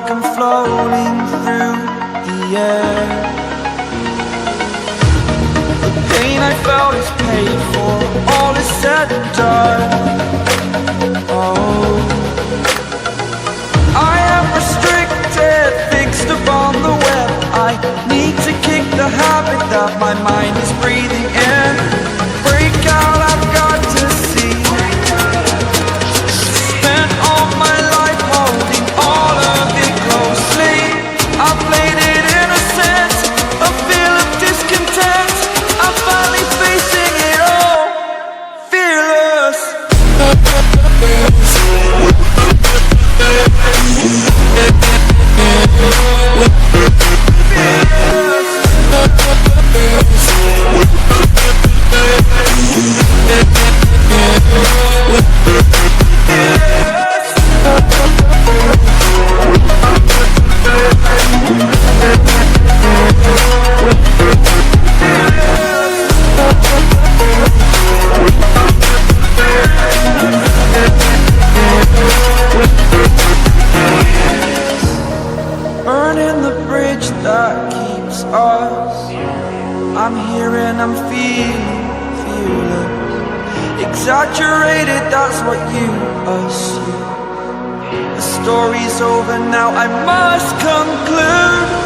like I'm floating through the air. The pain I felt is paid for, all is said and done. Oh, I am restricted, fixed upon the web. I need to kick the habit that my mind is breathing in. Break out, I've got to see. Spent all my life holding all of it closely. I played it innocent, a feel of discontent. I'm finally facing it all, fearless. Burning the bridge that keeps us. I'm here and I'm feeling fearless. Exaggerated, that's what you assume. The story's over now, I must conclude.